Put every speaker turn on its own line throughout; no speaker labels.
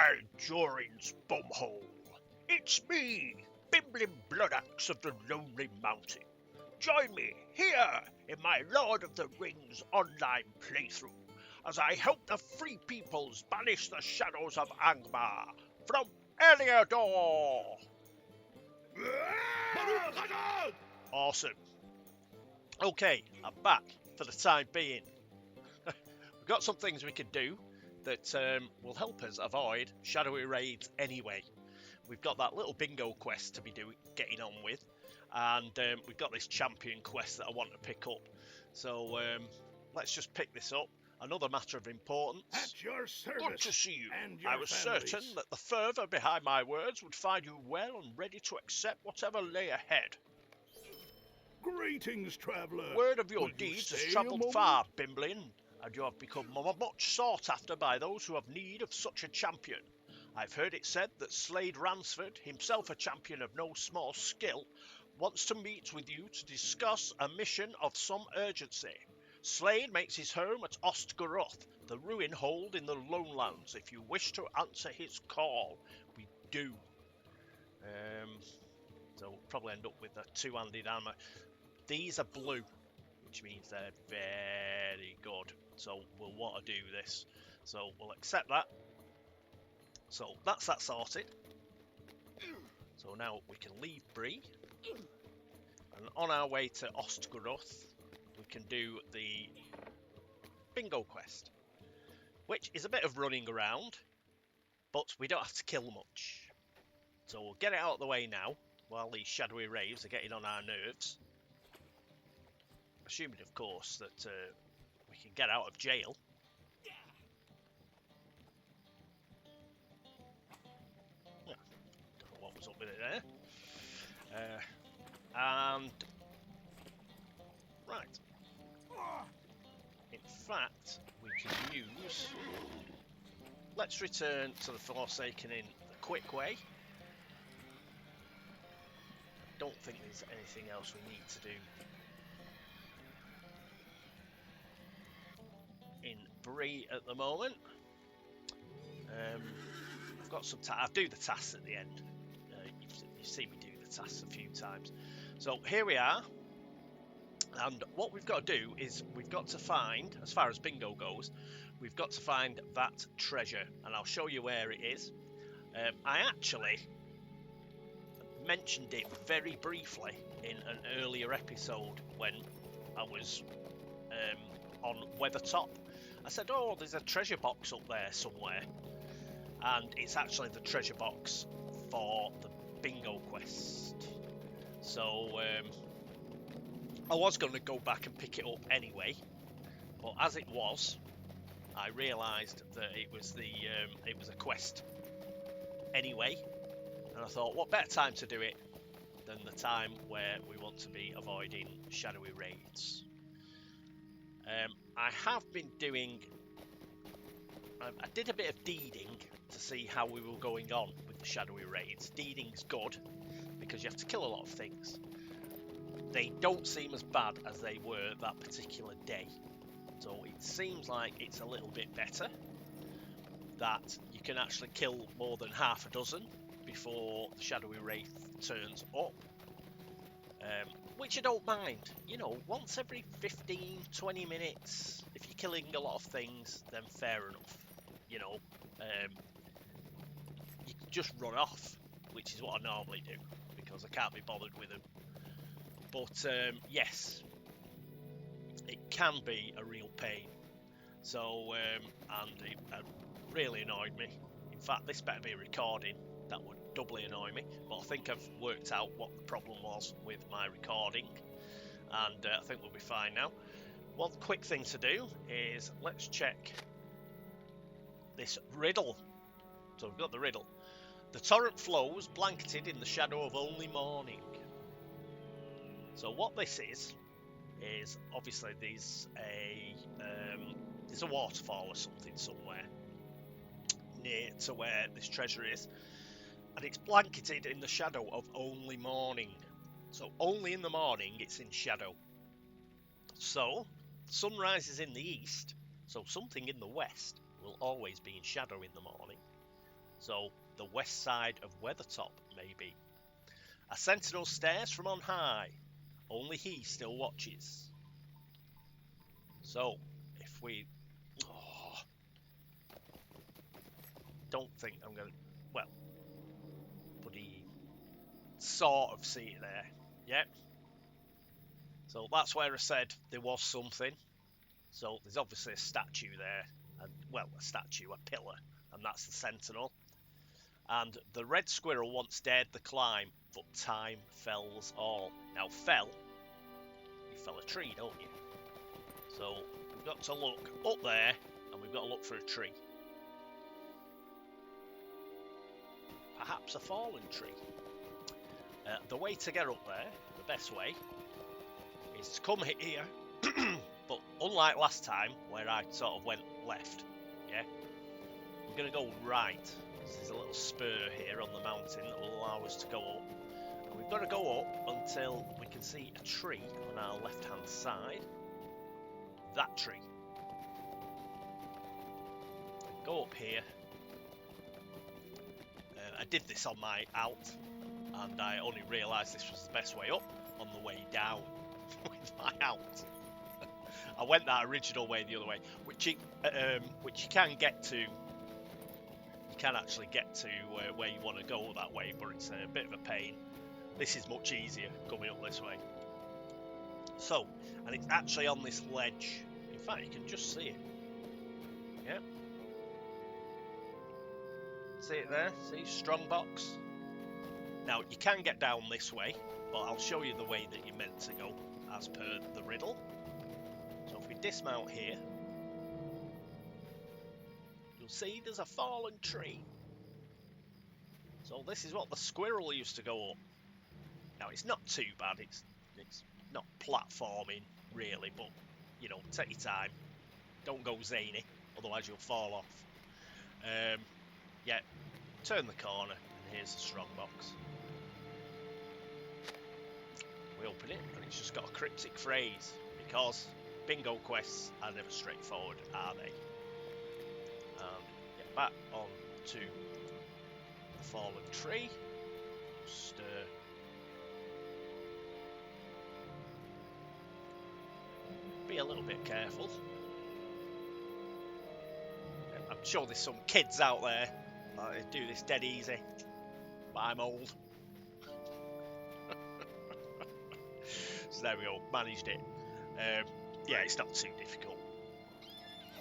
by Jorin's bumhole. It's me, Bimblin Bloodaxe of the Lonely Mountain. Join me here in my Lord of the Rings online playthrough as I help the Free Peoples banish the shadows of Angmar from Eliador. Awesome. Okay, I'm back for the time being. We've got some things we can do that will help us avoid shadowy raids anyway. We've got that little bingo quest to be getting on with, and we've got this champion quest that I want to pick up. So let's just pick this up. Another matter of importance.
At your service.
Good to see you.
And your
I was
families.
certain that the fervour behind my words would find you well and ready to accept whatever lay ahead.
Greetings, traveller.
Word of your
Will you
deeds has
stay a
travelled
moment?
far, Bimblin, and you have become much sought after by those who have need of such a champion. I've heard it said that Slade Ransford, himself a champion of no small skill, wants to meet with you to discuss a mission of some urgency. Slade makes his home at Ost Guruth, the ruin hold in the Lowlands. If you wish to answer his call, we do. So we'll probably end up with a two-handed hammer. These are blue, which means they're very good. So we'll want to do this. So we'll accept that. So that's that sorted. So now we can leave Bree. And on our way to Ost Guruth, we can do the bingo quest, which is a bit of running around, but we don't have to kill much. So we'll get it out of the way now, while these shadowy raves are getting on our nerves. Assuming, of course, that we can get out of jail. Yeah, don't know what was up with it there. And right. In fact, we can use... Let's return to the Forsaken in the quick way. I don't think there's anything else we need to do in Bree at the moment. I've got some I'll do the tasks at the end. You've seen me do the tasks a few times. So here we are. And what we've got to do is we've got to find, as far as bingo goes, we've got to find that treasure. And I'll show you where it is. I actually mentioned it very briefly in an earlier episode when I was on Weathertop. I said, oh, there's a treasure box up there somewhere. And it's actually the treasure box for the bingo quest. So I was going to go back and pick it up anyway, but as it was, I realised that it was a quest anyway, and I thought, what better time to do it than the time where we want to be avoiding shadowy raids. I have been doing... I did a bit of deeding to see how we were going on with the shadowy raids. Deeding's good, because you have to kill a lot of things. They don't seem as bad as they were that particular day. So it seems like it's a little bit better, that you can actually kill more than half a dozen before the shadowy wraith turns up. Which I don't mind. You know, once every 15-20 minutes, if you're killing a lot of things, then fair enough. You know, you can just run off, which is what I normally do, because I can't be bothered with them. But yes, it can be a real pain. So, and it really annoyed me. In fact, this better be a recording. That would doubly annoy me. But I think I've worked out what the problem was with my recording. And I think we'll be fine now. One quick thing to do is let's check this riddle. So we've got the riddle. The torrent flows blanketed in the shadow of only morning. So what this is obviously there's a waterfall or something somewhere near to where this treasure is, and it's blanketed in the shadow of only morning. So only in the morning it's in shadow. So sun rises in the east, so something in the west will always be in shadow in the morning. So, the west side of Weathertop, maybe. A sentinel stares from on high. Only he still watches. So, if we... Oh, don't think I'm going to... Well, but he sort of see it there. Yeah. So that's where I said there was something. So there's obviously a statue there. And, well, a statue, a pillar. And that's the sentinel. And the red squirrel once dared the climb, but time fells all. Now, fell, you fell a tree, don't you? So we've got to look up there, and we've got to look for a tree. Perhaps a fallen tree. The way to get up there, the best way, is to come here, but unlike last time, where I sort of went left, yeah, we're going to go right. There's a little spur here on the mountain that will allow us to go up. And we've got to go up until we can see a tree on our left-hand side. That tree. Go up here. I did this on my out, and I only realised this was the best way up on the way down with my out. I went that original way the other way, which you can get to. You can actually get to where you want to go that way, but it's a bit of a pain. This is much easier coming up this way. So, and it's actually on this ledge. In fact, you can just see it. Yeah. See it there? See, strong box. Now, you can get down this way, but I'll show you the way that you're meant to go, as per the riddle. So if we dismount here, you'll see there's a fallen tree. So this is what the squirrel used to go up. Now, it's not too bad. It's not platforming, really, but, you know, take your time. Don't go zany, otherwise you'll fall off. Yeah, turn the corner, and here's the strong box. We open it, and it's just got a cryptic phrase, because bingo quests are never straightforward, are they? Get back on to the fallen tree. Just be a little bit careful. I'm sure there's some kids out there that do this dead easy, but I'm old. So there we go, managed it. Yeah, it's not too difficult.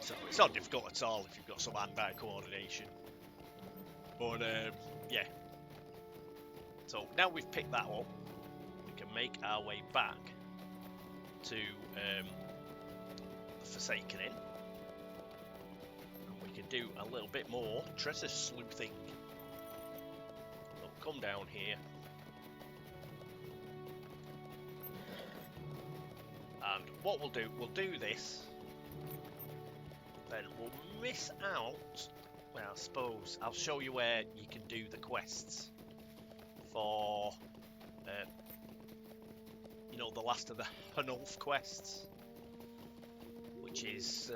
So it's not difficult at all if you've got some hand-eye coordination. But yeah. So now we've picked that up, we can make our way back to the Forsaken Inn. And we can do a little bit more treasure sleuthing. So come down here. And what we'll do this, then we'll miss out, well, I suppose, I'll show you where you can do the quests for, you know, the last of the Hunulf quests, which is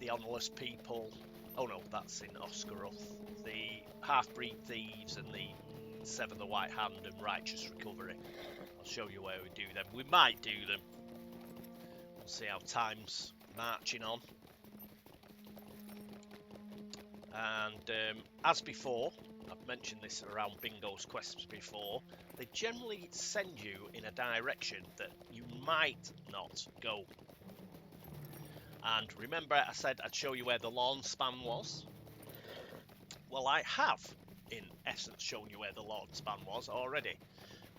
the honourless people, oh no, that's in Ost Guruth, the half-breed thieves and the Sever the White Hand and Righteous Recovery. I'll show you where we do them. We might do them. See how time's marching on. And as before, I've mentioned this around Bingo's quests before, they generally send you in a direction that you might not go. And remember I said I'd show you where the lawn span was? Well, I have, in essence, shown you where the lawn span was already.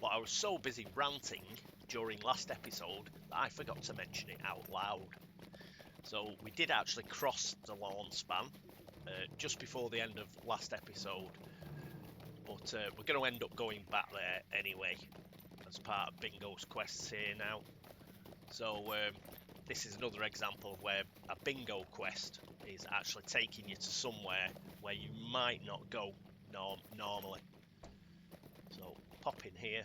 But I was so busy ranting during last episode that I forgot to mention it out loud. So we did actually cross the lawn span just before the end of last episode, but we're going to end up going back there anyway as part of Bingo's quests here now. So this is another example of where a Bingo quest is actually taking you to somewhere where you might not go normally. So pop in here.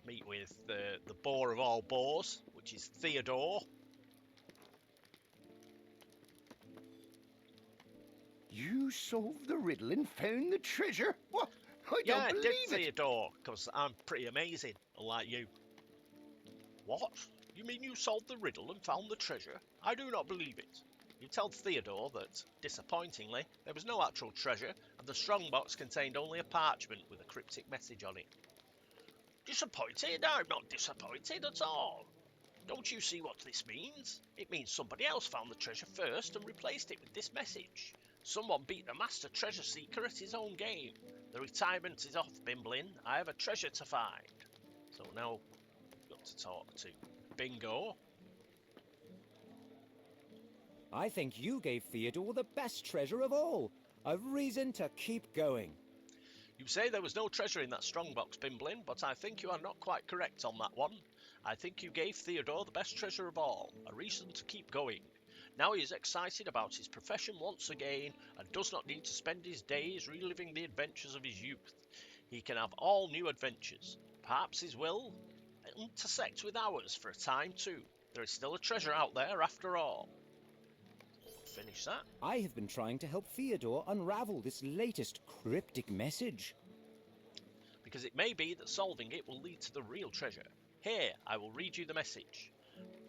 Meet with the boar of all boars, which is Theodore.
You solved the riddle and found the treasure? What? I
Yeah,
don't
I did,
believe it.
Theodore, because I'm pretty amazing, unlike you. What? You mean you solved the riddle and found the treasure? I do not believe it. You tell Theodore that, disappointingly, there was no actual treasure, and the strongbox contained only a parchment with a cryptic message on it. Disappointed? I'm not disappointed at all. Don't you see what this means? It means somebody else found the treasure first and replaced it with this message. Someone beat the master treasure seeker at his own game. The retirement is off, Bimblin. I have a treasure to find. So now we've got to talk to Bingo.
I think you gave Theodore the best treasure of all. A reason to keep going.
You say there was no treasure in that strongbox, Bimblin, but I think you are not quite correct on that one. I think you gave Theodore the best treasure of all, a reason to keep going. Now he is excited about his profession once again, and does not need to spend his days reliving the adventures of his youth. He can have all new adventures. Perhaps his will intersect with ours for a time too. There is still a treasure out there after all. Finish that.
I have been trying to help Theodore unravel this latest cryptic message.
Because it may be that solving it will lead to the real treasure. Here, I will read you the message.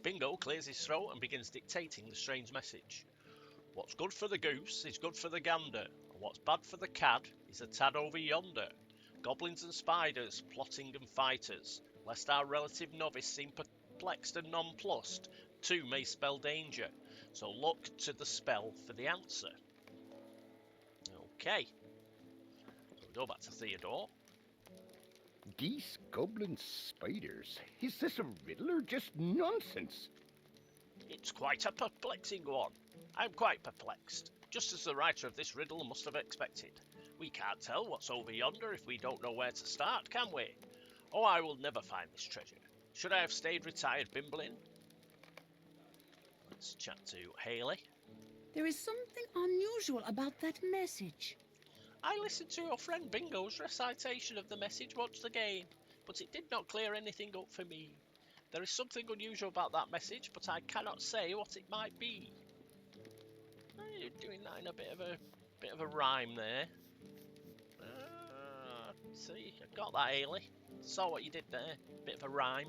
Bingo clears his throat and begins dictating the strange message. What's good for the goose is good for the gander, and what's bad for the cad is a tad over yonder. Goblins and spiders, plotting and fighters, lest our relative novice seem perplexed and nonplussed, too may spell danger. So look to the spell for the answer. Okay. So we go back to Theodore.
Geese, goblins, spiders. Is this a riddle or just nonsense?
It's quite a perplexing one. I'm quite perplexed, just as the writer of this riddle must have expected. We can't tell what's over yonder if we don't know where to start, can we? Oh, I will never find this treasure. Should I have stayed retired, Bimblin? Let's chat to Haley.
There is something unusual about that message.
I listened to your friend Bingo's recitation of the message once again, but it did not clear anything up for me. There is something unusual about that message, but I cannot say what it might be. You're doing that in a bit of a rhyme there. See, I got that, Haley. Saw what you did there. Bit of a rhyme.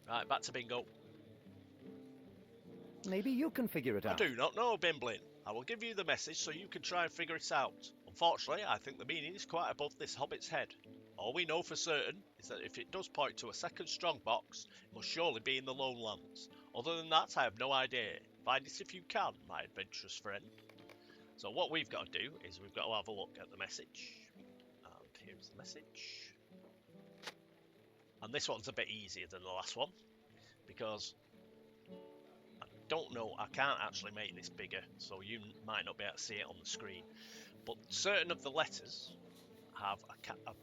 Right, back to Bingo.
Maybe you can figure it out.
I do not know, Bimblin. I will give you the message so you can try and figure it out. Unfortunately, I think the meaning is quite above this hobbit's head. All we know for certain is that if it does point to a second strongbox, it must surely be in the Lone Lands. Other than that, I have no idea. Find it if you can, my adventurous friend. So what we've got to do is we've got to have a look at the message. And here's the message. And this one's a bit easier than the last one, because I don't know, I can't actually make this bigger, so you might not be able to see it on the screen. But certain of the letters have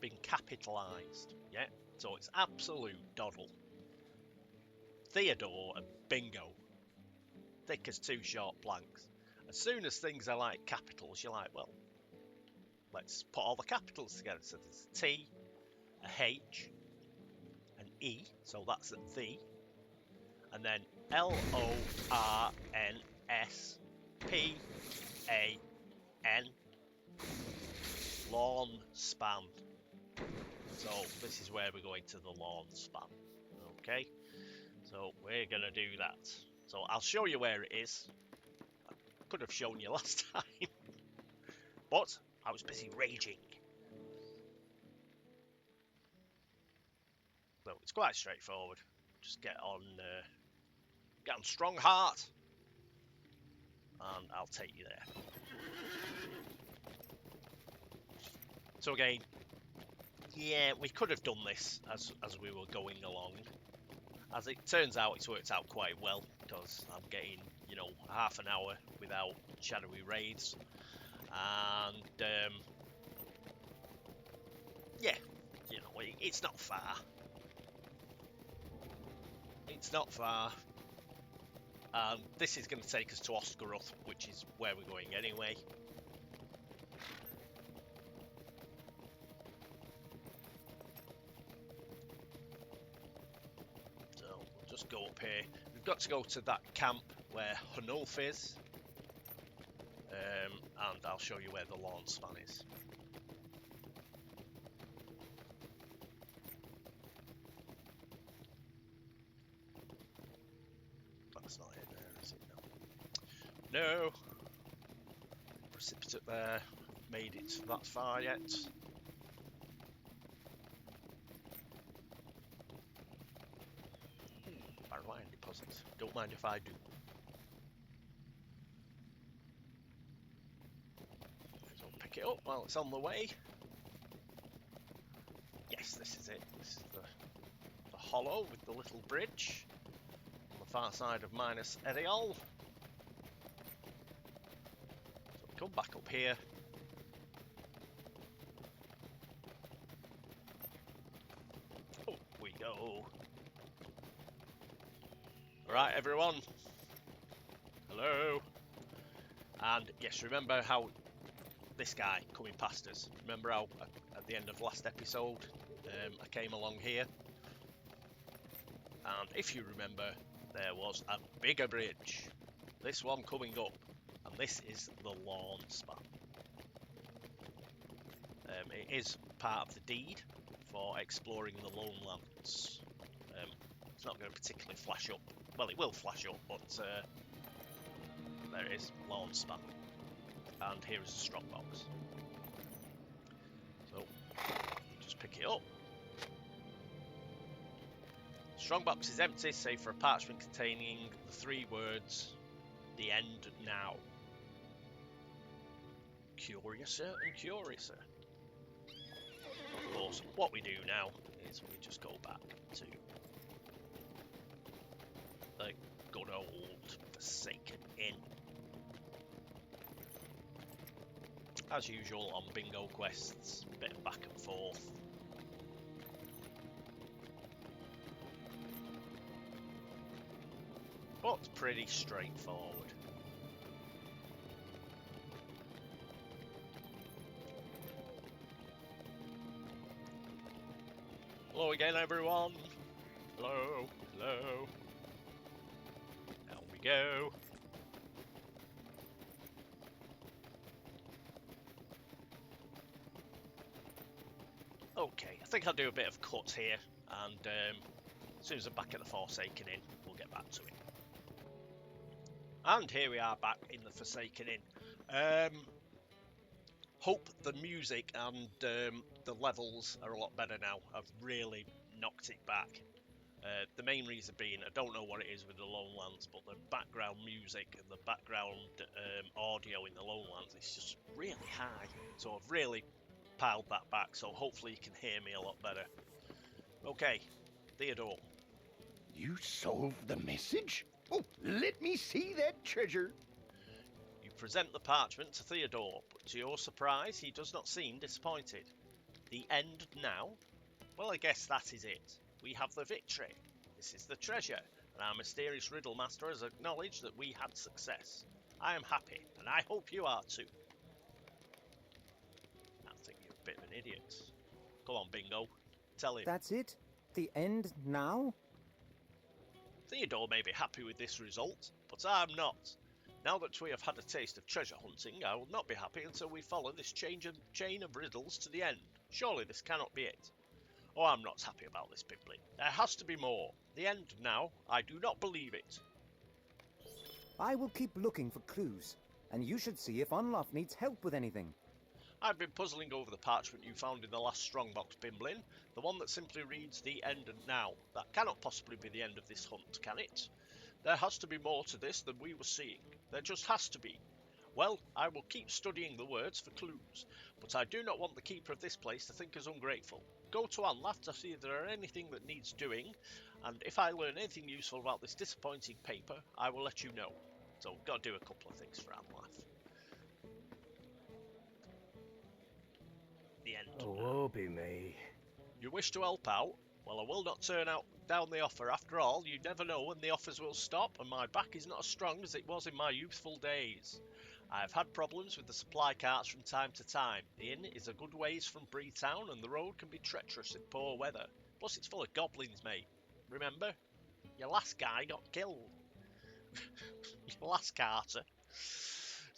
been capitalised, yeah? So it's absolute doddle. Theodore and Bingo. Thick as two short planks. As soon as things are like capitals, you're like, well, let's put all the capitals together. So there's a T, a H, an E, so that's a the, and then LORNSPAN, lawn span. So this is where we're going to the lawn span. Okay, so we're gonna do that. So I'll show you where it is. I could have shown you last time, but I was busy raging. So it's quite straightforward. Just get on Strong Heart, and I'll take you there. So again, yeah, we could have done this as we were going along. As it turns out, it's worked out quite well, because I'm getting, half an hour without shadowy wraiths, and yeah, it's not far. It's not far. This is going to take us to Ost Guruth, which is where we're going anyway. So we'll just go up here. We've got to go to that camp where Hunulf is. And I'll I'll show you where the lawn span is. That's not it there, is it? No. No! Precipitate there. Made it that far yet. Barren iron deposit. Don't mind if I do. So pick it up while it's on the way. Yes, this is it. This is the hollow with the little bridge on the far side of Minas Eriol. So come back up here. Up we go. Right, everyone. Hello. And yes, remember how this guy coming past us. Remember how at the end of last episode I came along here, and if you remember, there was a bigger bridge. This one coming up, and this is the lawn span. It is part of the deed for exploring the Lowlands. It's not going to particularly flash up. Well, it will flash up, but there it is, lawn span. And here is a strongbox. So, just pick it up. Strongbox is empty, save for a parchment containing the 3 words, "The end now." Curiouser and curiouser. Of course, what we do now is we just go back to the good old Forsaken Inn. As usual on bingo quests, a bit of back and forth. But pretty straightforward. Hello again, everyone. Hello, hello. Down we go. Okay, I think I'll do a bit of cuts here, and as soon as I'm back at the Forsaken Inn, we'll get back to it. And here we are back in the Forsaken Inn. Hope the music and the levels are a lot better now. I've really knocked it back. The main reason being, I don't know what it is with the Lowlands, but the background music and the background audio in the Lowlands is just really high. So I've really piled that back, so hopefully you can hear me a lot better. Okay, Theodore.
You solved the message? Oh, let me see that treasure.
You present the parchment to Theodore, but to your surprise, he does not seem disappointed. The end now? Well, I guess that is it. We have the victory. This is the treasure, and our mysterious riddle master has acknowledged that we had success. I am happy, and I hope you are too. I think you're a bit of an idiot. Come on, Bingo. Tell him.
That's it? The end now?
Theodore may be happy with this result, but I am not. Now that we have had a taste of treasure hunting, I will not be happy until we follow this chain of riddles to the end. Surely this cannot be it. Oh, I'm not happy about this, Bimblin. There has to be more. The end now. I do not believe it.
I will keep looking for clues, and you should see if Unlof needs help with anything.
I've been puzzling over the parchment you found in the last strongbox, Bimblin. The one that simply reads the end and now. That cannot possibly be the end of this hunt, can it? There has to be more to this than we were seeing. There just has to be. Well, I will keep studying the words for clues, but I do not want the keeper of this place to think us ungrateful. Go to Anlaf to see if there are anything that needs doing, and if I learn anything useful about this disappointing paper, I will let you know. So we've got to do a couple of things for Anlaf. The end.
Oh, woe be me.
You wish to help out? Well, I will not turn down the offer. After all, you never know when the offers will stop, and my back is not as strong as it was in my youthful days. I have had problems with the supply carts from time to time. The inn is a good ways from Breetown, and the road can be treacherous in poor weather. Plus, it's full of goblins, mate. Remember? Your last guy got killed. Your last carter.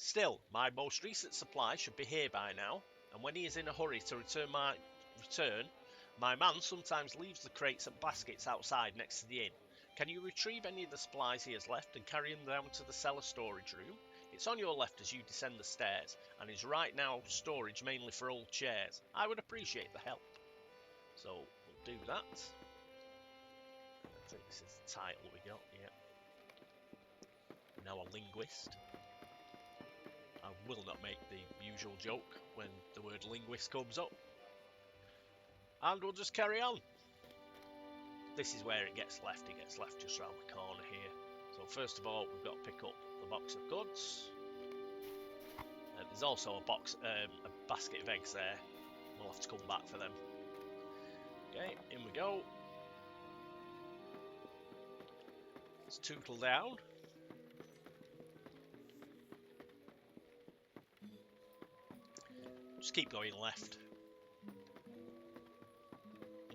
Still, my most recent supply should be here by now, and when he is in a hurry to return, my man sometimes leaves the crates and baskets outside next to the inn. Can you retrieve any of the supplies he has left and carry them down to the cellar storage room? It's on your left as you descend the stairs, and is right now storage mainly for old chairs. I would appreciate the help. So, we'll do that. I think this is the title we got, yeah. Now a linguist. I will not make the usual joke when the word linguist comes up. And we'll just carry on. This is where it gets left. It gets left just around the corner here. So first of all, we've got to pick up the box of goods. There's also a basket of eggs there. We'll have to come back for them. Okay, in we go. Let's tootle down. Just keep going left.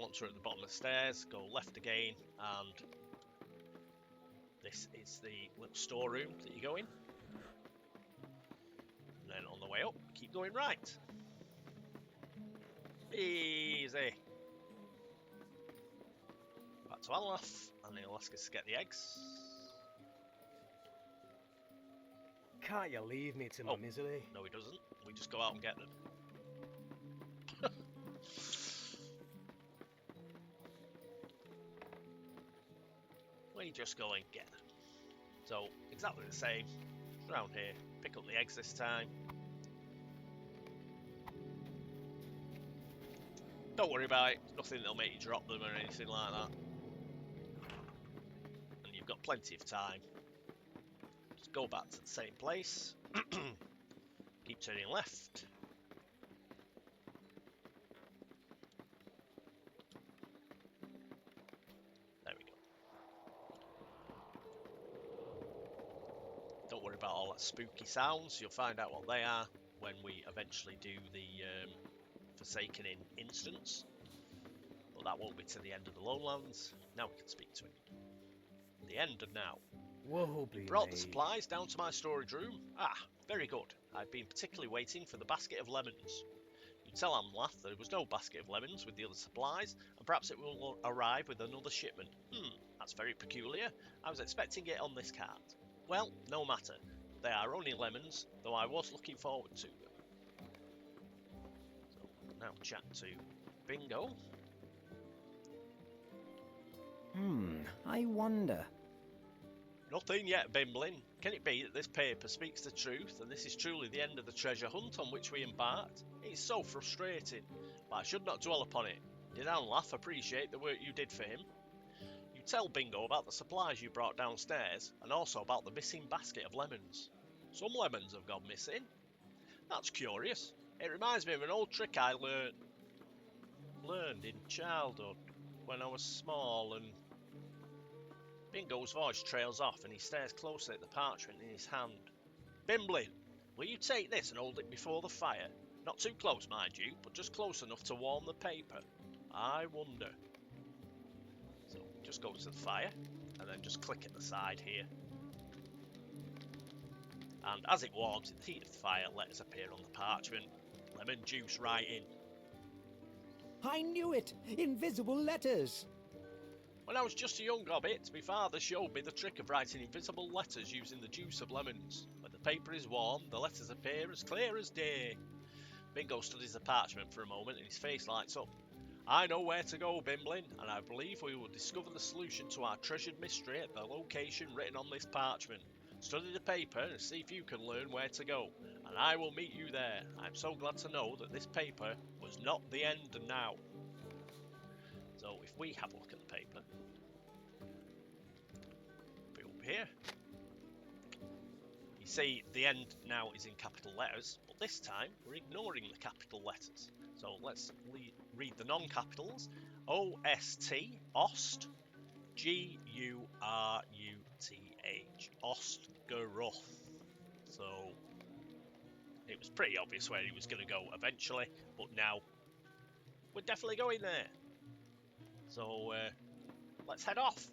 Once we're at the bottom of the stairs, go left again, and this is the little storeroom that you go in. And then on the way up, keep going right. Easy. Back to Anlaf, and he'll ask us to get the eggs.
Can't you leave me to my misery?
No, he doesn't. We just go out and get them. We just go and get them. So, exactly the same. Around here. Pick up the eggs this time. Don't worry about it. Nothing that'll make you drop them or anything like that. And you've got plenty of time. Just go back to the same place. Keep turning left. There we go. Don't worry about all that spooky sounds. You'll find out what they are when we eventually do the Forsaken Inn instance. But that won't be to the end of the Lowlands. Now we can speak to him. The end of now.
Whoa,
Brought the supplies down to my storage room. Ah, very good. I've been particularly waiting for the basket of lemons. You tell Amlath there was no basket of lemons with the other supplies, and perhaps it will arrive with another shipment. That's very peculiar. I was expecting it on this cart. Well, no matter. They are only lemons, though I was looking forward to them. So, now chat to Bingo.
I wonder.
Nothing yet, Bimblin. Can it be that this paper speaks the truth, and this is truly the end of the treasure hunt on which we embarked? It's so frustrating, but I should not dwell upon it. Did Anlaf appreciate the work you did for him? You tell Bingo about the supplies you brought downstairs, and also about the missing basket of lemons. Some lemons have gone missing. That's curious. It reminds me of an old trick I learned in childhood when I was small, and Bingo's voice trails off and he stares closely at the parchment in his hand. Bimblin, will you take this and hold it before the fire? Not too close, mind you, but just close enough to warm the paper. I wonder. So, just go to the fire, and then just click at the side here. And as it warms in the heat of the fire, letters appear on the parchment. Lemon juice right in.
I knew it! Invisible letters!
When I was just a young hobbit, my father showed me the trick of writing invisible letters using the juice of lemons. When the paper is warm, the letters appear as clear as day. Bingo studies the parchment for a moment and his face lights up. I know where to go, Bimblin, and I believe we will discover the solution to our treasured mystery at the location written on this parchment. Study the paper and see if you can learn where to go, and I will meet you there. I'm so glad to know that this paper was not the end now. So if we have a look at the paper, be over here. You see the end now is in capital letters, but this time we're ignoring the capital letters. So let's read the non-capitals. O-S-T, Ost, G-U-R-U-T-H, Ost Guruth. So it was pretty obvious where he was going to go eventually, but now we're definitely going there. So let's head off.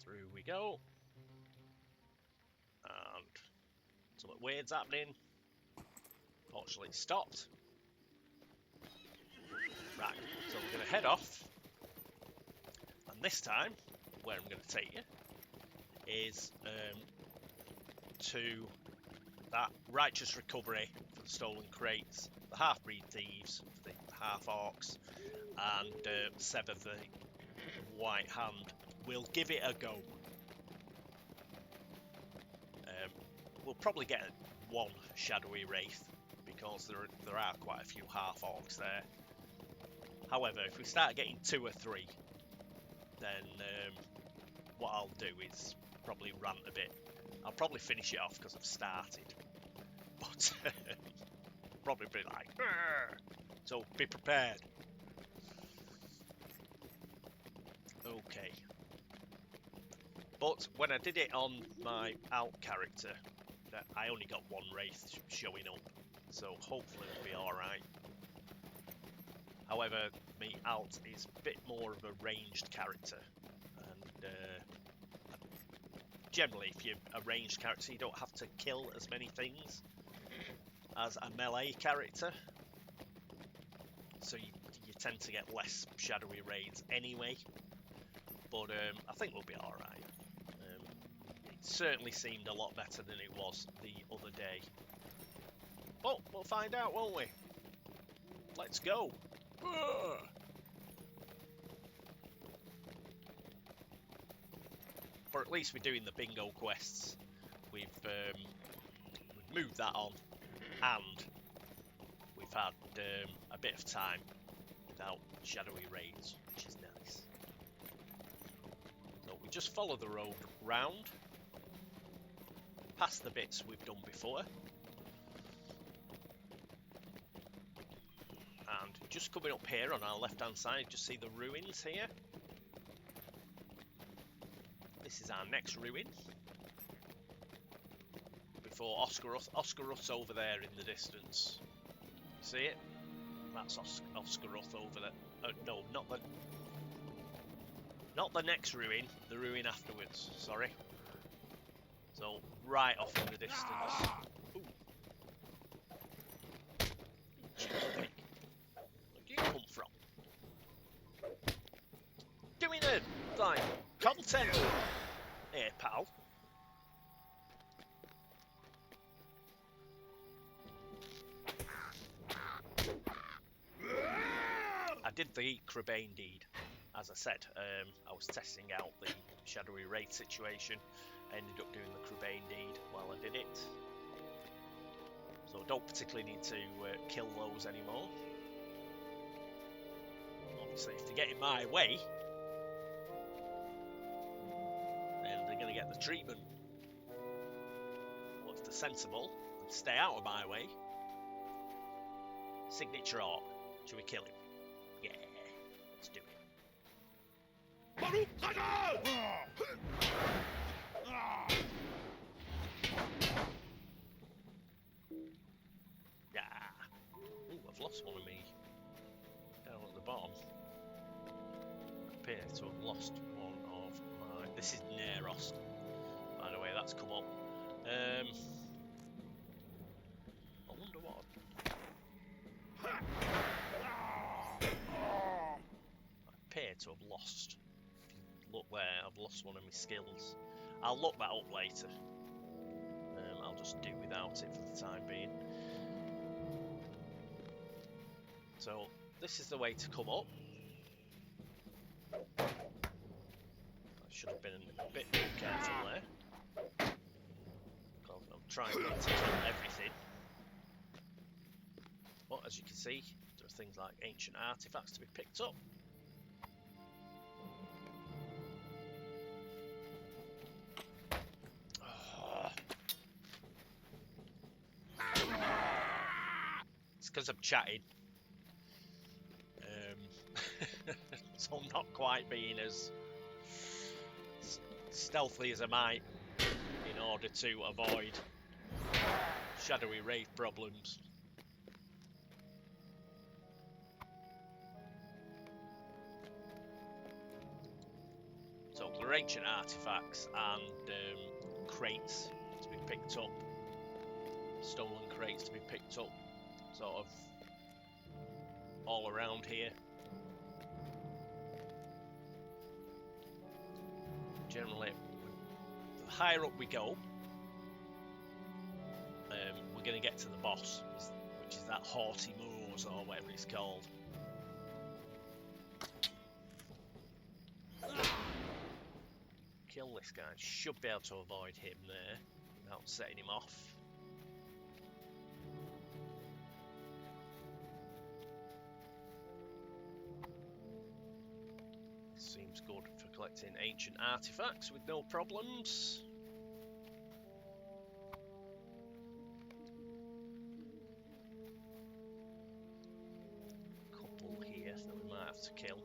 Through we go. Something weird's happening. Fortunately, it stopped. Right, so we're going to head off. And this time, where I'm going to take you is to that righteous recovery for the stolen crates, the half-breed thieves, the half-orcs, and sever the white hand. We'll give it a go. We'll probably get one shadowy wraith because there are quite a few half-orcs there. However, if we start getting 2 or 3, then what I'll do is probably rant a bit. I'll probably finish it off because I've started, but probably be like, "Arr!" So be prepared. Okay. But when I did it on my alt character, I only got 1 wraith showing up, so hopefully it'll be alright. However, me alt is a bit more of a ranged character, and generally if you're a ranged character you don't have to kill as many things as a melee character, so you tend to get less shadowy raids anyway, but I think we'll be alright. It certainly seemed a lot better than it was the other day, but we'll find out, won't we? Let's go. But at least we're doing the bingo quests. We've moved that on, and we've had a bit of time without shadowy raids, which is nice. So we just follow the road round, past the bits we've done before, and just coming up here on our left hand side, just see the ruins here. This is our next ruin before Ost Guruth. Ost Guruth's over there in the distance. See it? That's Ost Guruth over there. No, not the next ruin. The ruin afterwards. Sorry. So right off in the distance. Ooh. Where do you come from? Doing a like content. Here, pal. I did the Crabane deed, as I said. I was testing out the shadowy wraith situation. I ended up doing the Crabane deed while I did it. So I don't particularly need to kill those anymore. Obviously, if they get in my way, then they're going to get the treatment. But if they're sensible and stay out of my way, signature orc. Should we kill him? Yeah, let's do it. Yeah. Ooh, I've lost one of me down at the bottom. I appear to have lost one of my. This is Nerost. By the way, that's come up. I wonder what. I appear to have lost. If you look there, I've lost one of my skills. I'll look that up later. I'll just do without it for the time being. So this is the way to come up. I should have been a bit more careful there. Because I'm trying not to kill everything. But as you can see, there are things like ancient artifacts to be picked up. It's because I'm chatting. So I'm not quite being as stealthy as I might in order to avoid shadowy wraith problems. So there are ancient artifacts and crates to be picked up stolen crates to be picked up, sort of all around here. Generally, the higher up we go, we're going to get to the boss, which is that haughty Moors or whatever it's called. Kill this guy. Should be able to avoid him there without setting him off. Seems good for collecting ancient artifacts with no problems. Couple here that we might have to kill.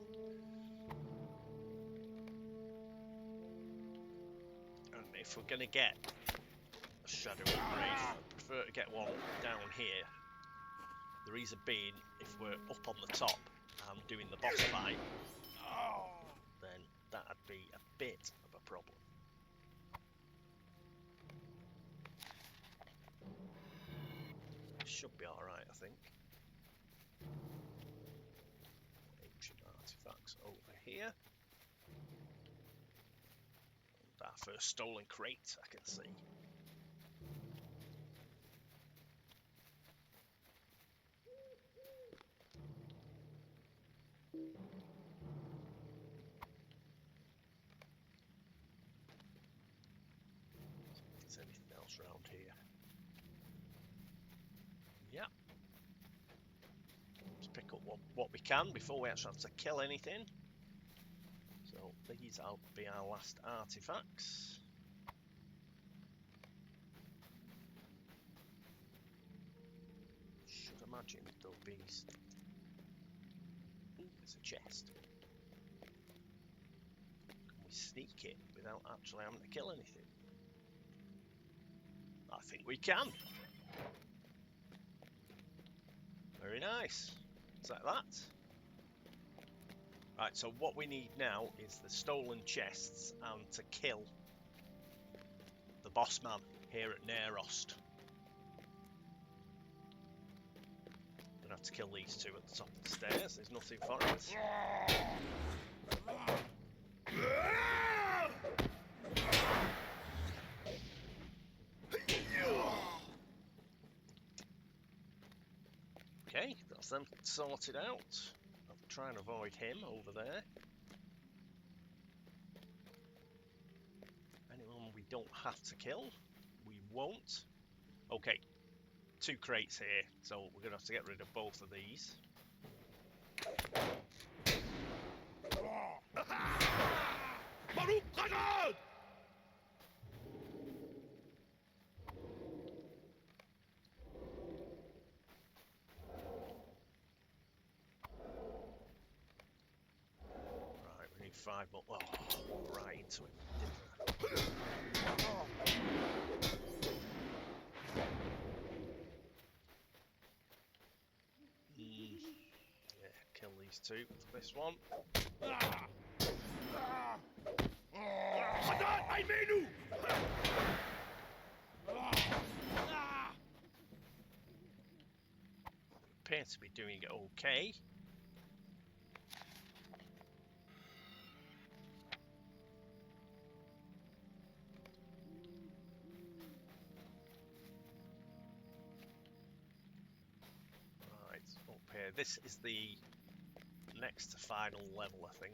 And if we're going to get a Shadow of Wraith, I prefer to get one down here. The reason being, if we're up on the top and doing the boss fight, then that'd be a bit of a problem. Should be alright, I think. Ancient artifacts over here. And our first stolen crate, I can see. Around here. Yeah. Let's pick up what we can before we actually have to kill anything. So these will be our last artifacts. Should imagine there'll be... Ooh, there's a chest. Can we sneak it without actually having to kill anything? I think we can. Very nice. Is that that? Right, so what we need now is the stolen chests and to kill the boss man here at Ost. Gonna have to kill these two at the top of the stairs. There's nothing for it. Okay, that's them sorted out. I'll try and avoid him over there. Anyone we don't have to kill, we won't. Okay, 2 crates here, so we're going to have to get rid of both of these. Right, we need 5 more. Oh, right into it. Yeah, kill these 2 for this one. Appear to be doing it okay. Right, up here. This is the next to final level, I think.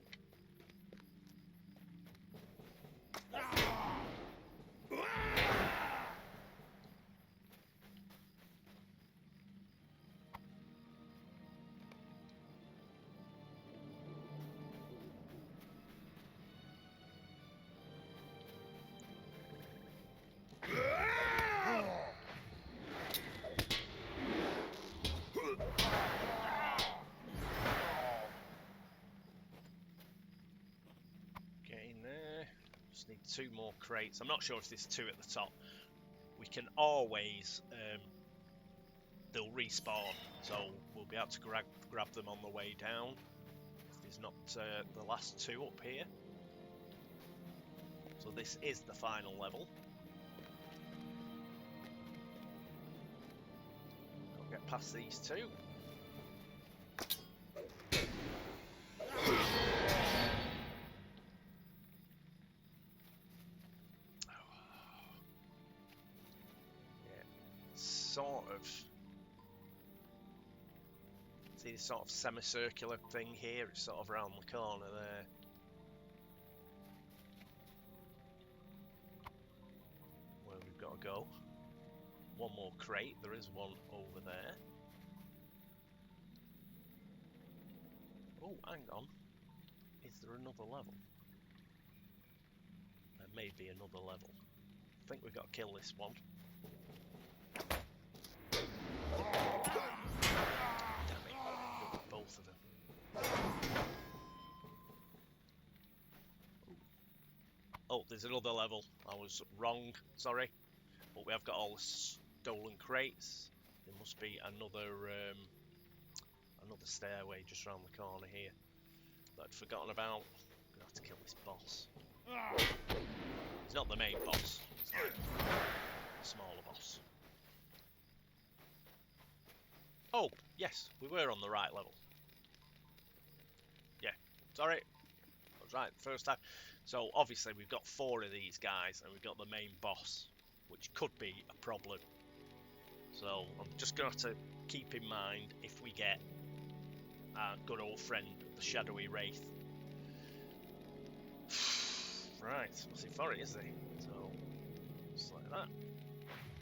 Need 2 more crates. I'm not sure if there's 2 at the top. We can always they'll respawn, so we'll be able to grab them on the way down if there's not the last 2 up here. So this is the final level. past these two. Sort of see this sort of semicircular thing here. It's sort of around the corner there. Where we've got to go. One more crate. There is one over there. Oh, hang on. Is there another level? There may be another level. I think we've got to kill this one. Damn it, both of them. Oh, there's another level. I was wrong, sorry. But we have got all the stolen crates. There must be another another stairway just around the corner here that I'd forgotten about. I'm gonna have to kill this boss. He's not the main boss, it's like a smaller boss. Oh, yes, we were on the right level. Yeah, sorry. I was right the first time. So, obviously, we've got 4 of these guys, and we've got the main boss, which could be a problem. So, I'm just going to have to keep in mind if we get our good old friend, the shadowy wraith. Right, what's he for it, is he? So, just like that.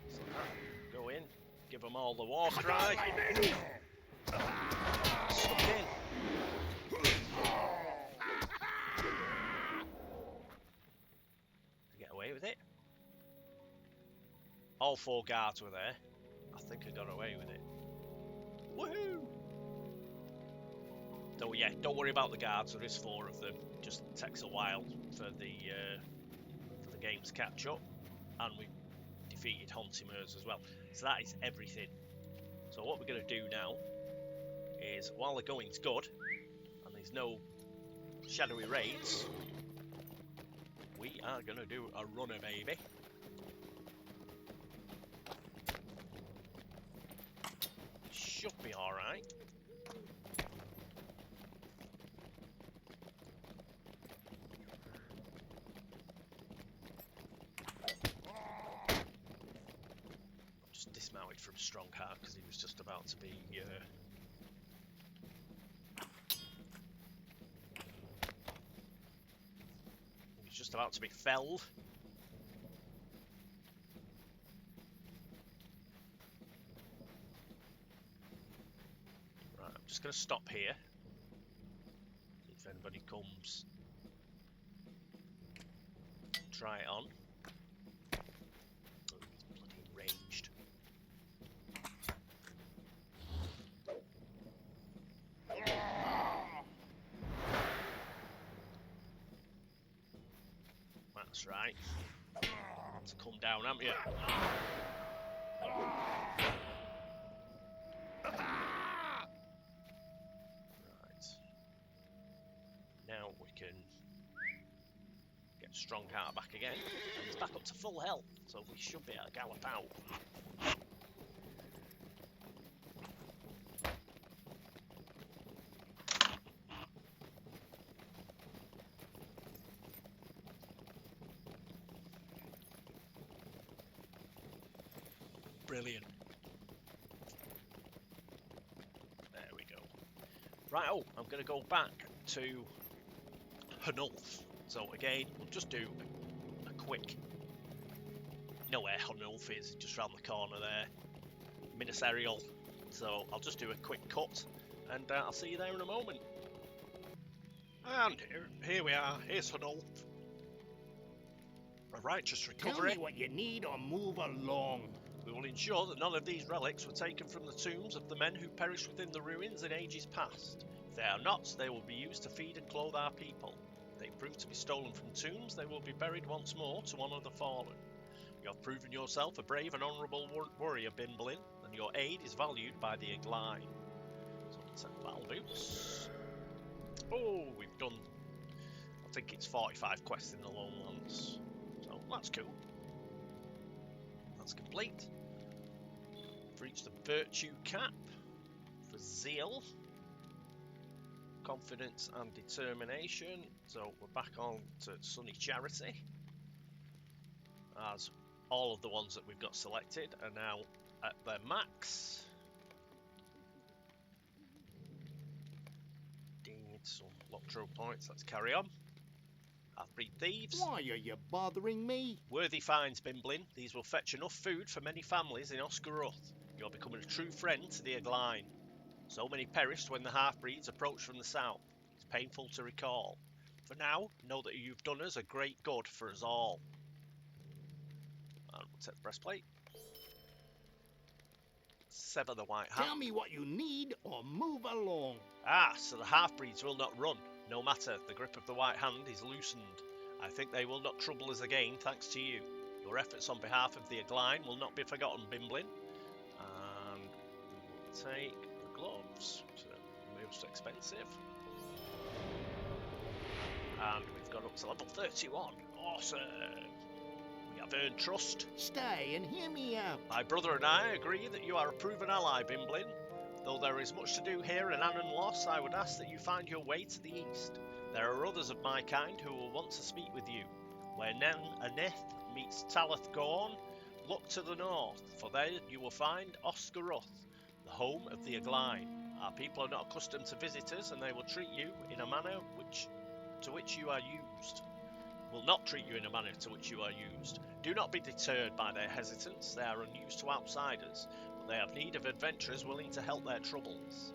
Just like that. Go in. Give them all the war cry. Stuck in. Get away with it. All 4 guards were there. I think I got away with it. Woohoo! So yeah, don't worry about the guards. There is 4 of them. Just takes a while for the game to catch up, and we defeated Hontimers as well. So that is everything. So what we're going to do now is, while the going's good and there's no shadowy raids, we are going to do a runner, baby. Should be alright. Dismounted from Strongheart because he was just about to be he was just about to be felled. Right, I'm just going to stop here. See if anybody comes. Try it on. That's right. To come down, haven't you? Right. Now we can get Strongheart back again. And he's back up to full health, so we should be able to gallop out. Brilliant. There we go. Right, oh, I'm going to go back to Hunulf. So again, we'll just do a quick... You know where Hunulf is, just round the corner there. Ministerial. So I'll just do a quick cut, and I'll see you there in a moment. And here we are, here's Hunulf. A righteous recovery.
Tell me what you need or move along.
We will ensure that none of these relics were taken from the tombs of the men who perished within the ruins in ages past. If they are not, they will be used to feed and clothe our people. If they prove to be stolen from tombs, they will be buried once more to honour the fallen. You have proven yourself a brave and honourable warrior, Bimblin, and your aid is valued by the Egline. So let's set battle boots. Oh, we've done, I think it's 45 quests in the Lowlands. So that's cool. That's complete. reached the virtue cap for zeal, confidence and determination. So we're back on to sunny charity, as all of the ones that we've got selected are now at their max. Need some Loctro points. Let's carry on. Half-breed thieves.
Why are you bothering me?
Worthy finds, Bimblin. These will fetch enough food for many families in Ost Guruth. You're becoming a true friend to the Egline. So many perished when the half-breeds approached from the south. It's painful to recall. For now, know that you've done us a great good for us all. And we'll take the breastplate. Sever the white hat.
Tell me what you need or move along.
Ah, so the half-breeds will not run. No matter, the grip of the white hand is loosened. I think they will not trouble us again, thanks to you. Your efforts on behalf of the Egline will not be forgotten, Bimblin. And we will take the gloves, which are most expensive. And we've got up to level 31. Awesome! We have earned trust.
Stay and hear me out.
My brother and I agree that you are a proven ally, Bimblin. Though there is much to do here in Annan Loss, I would ask that you find your way to the east. There are others of my kind who will want to speak with you. Where Nan Aneth meets Talath Gorn, look to the north, for there you will find Ost Guruth, the home of the Egline. Our people are not accustomed to visitors, and they will treat you in a manner to which you are used. Will not treat you in a manner to which you are used. Do not be deterred by their hesitance. They are unused to outsiders, but they have need of adventurers willing to help their troubles.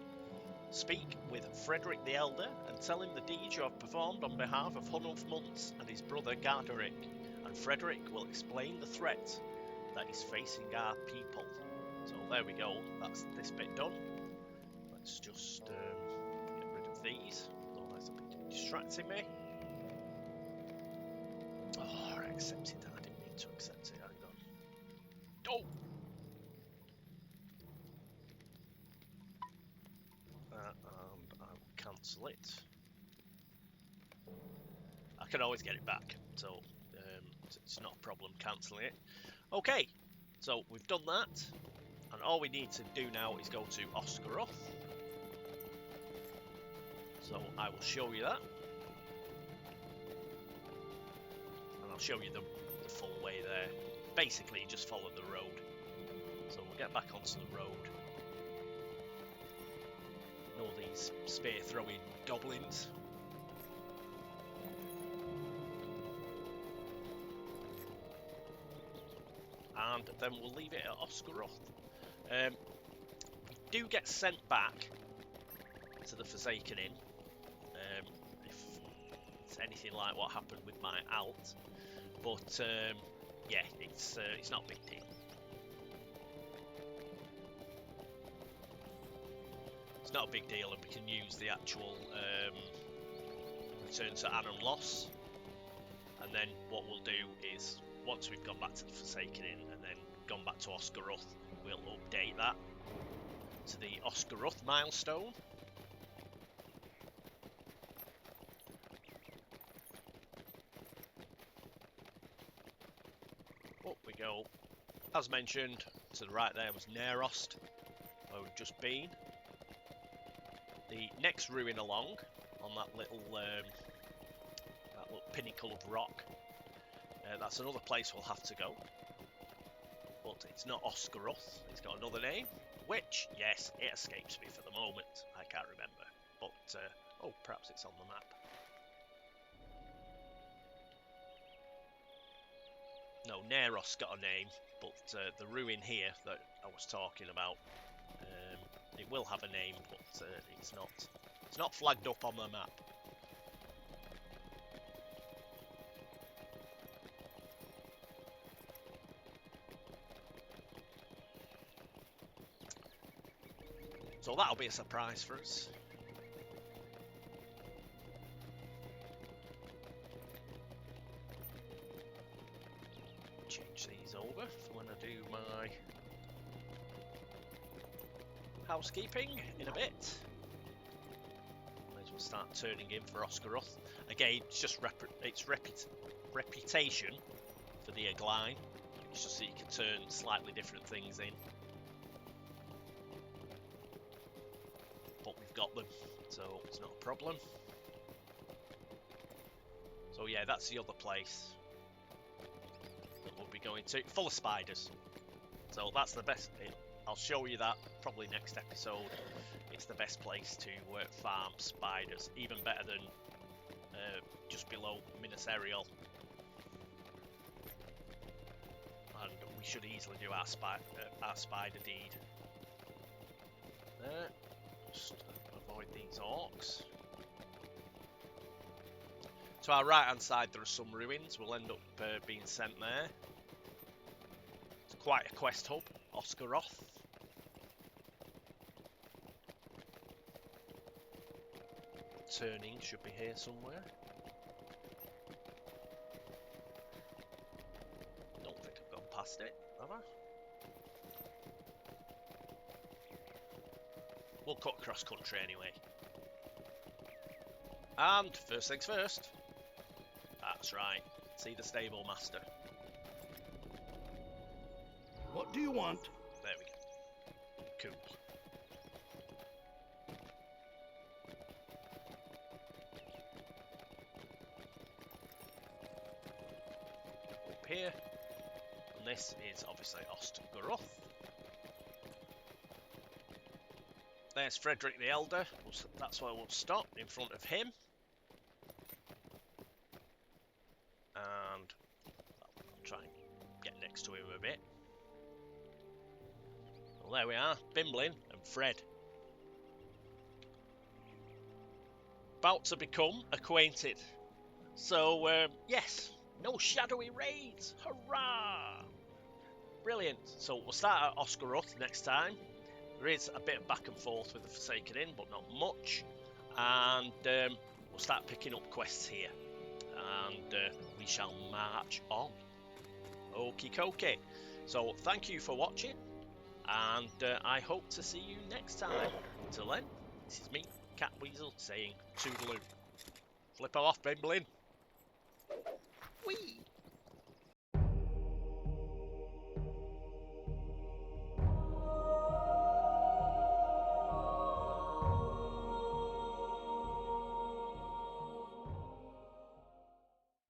Speak with Frederick the Elder and tell him the deeds you have performed on behalf of Hunulf Muntz and his brother Garderick, and Frederick will explain the threat that is facing our people. So there we go, that's this bit done. Let's just get rid of these, otherwise they'll be distracting me. Oh, I accepted that, I didn't need to accept it, hang on. Oh! And I will cancel it. I can always get it back, so it's not a problem cancelling it. Okay, so we've done that, and all we need to do now is go to Ost Guruth. So I will show you that. And I'll show you the full way there. Basically, just follow the road. So we'll get back onto the road. All these spear throwing goblins. And then we'll leave it at Ost Guruth. We do get sent back to the Forsaken Inn if it's anything like what happened with my alt, but yeah, it's not a big deal. It's not a big deal, and we can use the actual return to Annan Loss, and then what we'll do is, once we've gone back to the Forsaken Inn and then gone back to Ost Guruth, we'll update that to the Ost Guruth milestone. Up we go. As mentioned, to the right there was Nerost, where we've just been. The next ruin along, on that little pinnacle of rock, that's another place we'll have to go. But it's not Ost Guruth, it's got another name, which, yes, it escapes me for the moment, I can't remember. But, oh, perhaps it's on the map. No, Neros got a name, but the ruin here that I was talking about, it will have a name, but it's not flagged up on the map. So that'll be a surprise for us. Change these over for when I do my housekeeping in a bit. Might as well start turning in for Ost Guruth. Again, it's just reputation for the Egline. It's just so you can turn slightly different things in. but we've got them, so it's not a problem. So yeah, that's the other place that we'll be going to. Full of spiders. So that's the best. I'll show you that probably next episode. It's the best place to farm spiders, even better than just below Ministerial. And we should easily do our spider deed. There. Just avoid these orcs. To our right hand side there are some ruins. We'll end up being sent there. It's quite a quest hub, Ost Guruth. Turning should be here somewhere. Don't think I've gone past it, have I? We'll cut across country anyway. And first things first. That's right. See the stable master.
What do you want?
There we go. Cool. Up here. And this is obviously Ost Guruth. There's Frederick the Elder. That's where we'll stop, in front of him. And I'll try and get next to him a bit. Well, there we are, Bimblin and Fred. About to become acquainted. So, yes, no shadowy raids. Hurrah! Brilliant. So we'll start at Ost Guruth next time. There is a bit of back and forth with the Forsaken Inn, but not much. And we'll start picking up quests here. And we shall march on. Okie dokie. So thank you for watching. And I hope to see you next time. Until then, this is me, Cat Weasel, saying toodaloo. Flip off, Bimblin. Whee!